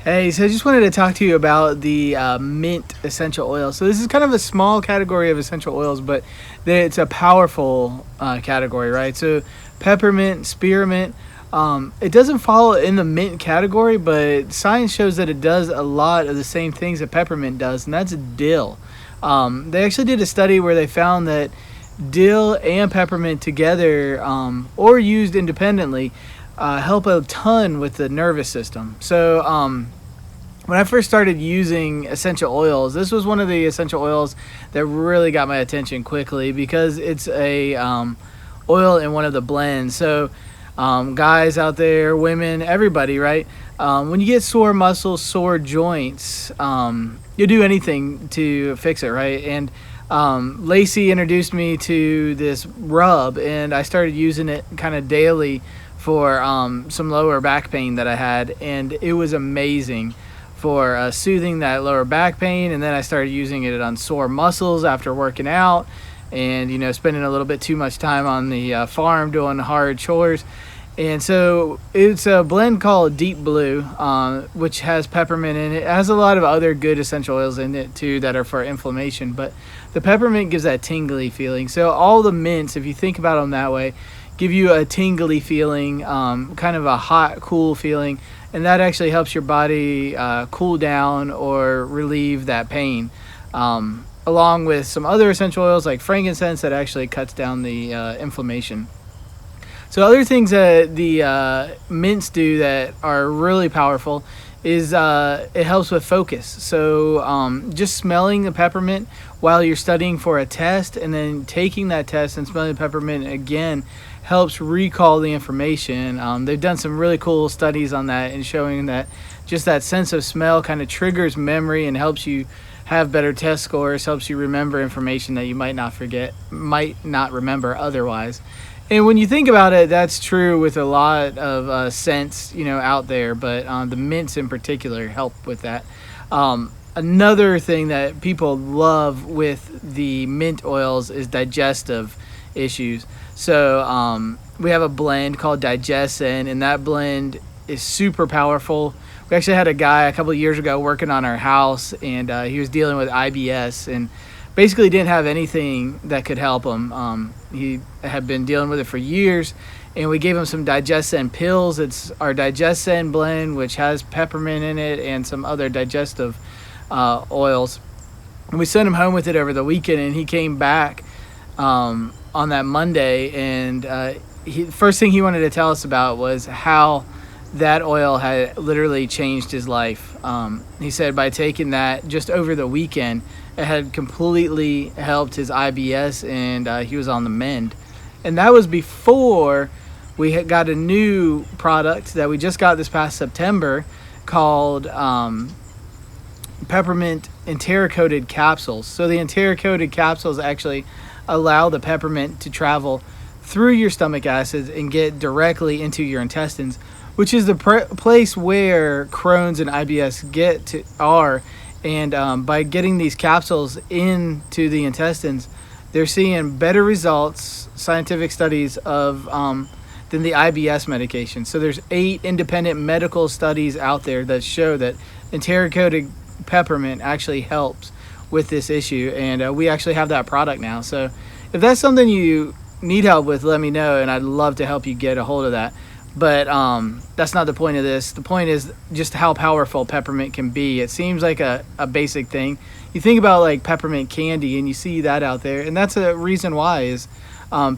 Hey, so I just wanted to talk to you about the mint essential oil. So this is kind of a small category of essential oils, but it's a powerful category, right? So peppermint, spearmint, it doesn't fall in the mint category, but science shows that it does a lot of the same things that peppermint does, and that's dill. They actually did a study where they found that dill and peppermint together, or used independently, help a ton with the nervous system. So when I first started using essential oils, this was one of the essential oils that really got my attention quickly because it's a oil in one of the blends. So guys out there, women, everybody, right? When you get sore muscles, sore joints, you'll do anything to fix it, right? And Lacey introduced me to this rub, and I started using it kind of daily for some lower back pain that I had, and it was amazing for soothing that lower back pain. And then I started using it on sore muscles after working out and, spending a little bit too much time on the farm doing hard chores. And so it's a blend called Deep Blue, which has peppermint in it. It has a lot of other good essential oils in it too that are for inflammation, but the peppermint gives that tingly feeling. So all the mints, if you think about them that way, give you a tingly feeling, kind of a hot, cool feeling, and that actually helps your body cool down or relieve that pain, along with some other essential oils like frankincense that actually cuts down the inflammation. So other things that the mints do that are really powerful is it helps with focus. So just smelling the peppermint while you're studying for a test and then taking that test and smelling the peppermint again helps recall the information. They've done some really cool studies on that and showing that just that sense of smell kind of triggers memory and helps you have better test scores, helps you remember information that you might not remember otherwise. And when you think about it, that's true with a lot of scents, out there, but the mints in particular help with that. Another thing that people love with the mint oils is digestive issues. So we have a blend called Digestion, and that blend is super powerful. We actually had a guy a couple of years ago working on our house, and he was dealing with IBS and basically didn't have anything that could help him. He had been dealing with it for years, and we gave him some Digestion pills. It's our Digestion blend, which has peppermint in it and some other digestive oils. And we sent him home with it over the weekend, and he came back on that Monday, and first thing he wanted to tell us about was how that oil had literally changed his life. He said by taking that just over the weekend, it had completely helped his IBS, and he was on the mend. And that was before we had got a new product that we just got this past September called Peppermint enteric-coated capsules. So the enteric-coated capsules actually allow the peppermint to travel through your stomach acids and get directly into your intestines, which is the place where Crohn's and IBS are. And by getting these capsules into the intestines, they're seeing better results, scientific studies of than the IBS medication. So there's 8 independent medical studies out there that show that enteric-coated peppermint actually helps with this issue, and we actually have that product now. So if that's something you need help with, let me know, and I'd love to help you get a hold of that. But that's not the point of this. The point is just how powerful peppermint can be. It seems like a basic thing. You think about like peppermint candy and you see that out there, and that's a reason why is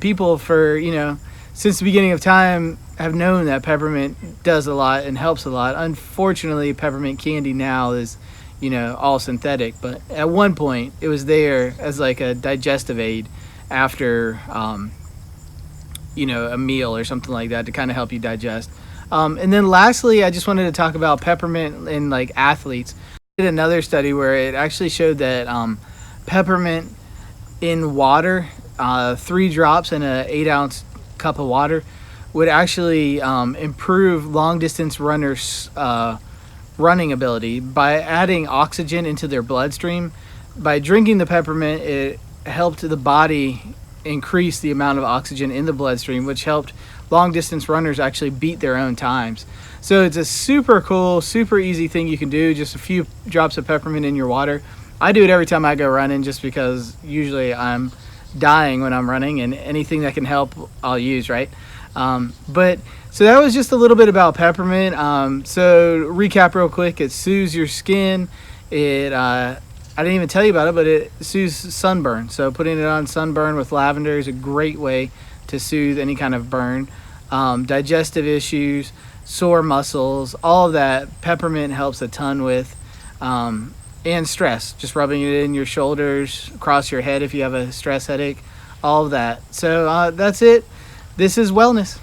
people since the beginning of time have known that peppermint does a lot and helps a lot. Unfortunately, peppermint candy now is all synthetic, but at one point it was there as like a digestive aid after a meal or something like that to kind of help you digest. And then lastly, I just wanted to talk about peppermint in like athletes. I did another study where it actually showed that peppermint in water, 3 drops in an 8-ounce cup of water, would actually improve long distance runners' running ability by adding oxygen into their bloodstream. By drinking the peppermint, it helped the body increase the amount of oxygen in the bloodstream, which helped long distance runners actually beat their own times. So it's a super cool, super easy thing you can do. Just a few drops of peppermint in your water. I do it every time I go running just because usually I'm dying when I'm running, and anything that can help I'll use, right? But so that was just a little bit about peppermint. So recap real quick: it soothes your skin. I didn't even tell you about it, but it soothes sunburn. So putting it on sunburn with lavender is a great way to soothe any kind of burn. Digestive issues, sore muscles, all of that peppermint helps a ton with. And stress, just rubbing it in your shoulders, across your head if you have a stress headache, all of that. So that's it. This is wellness.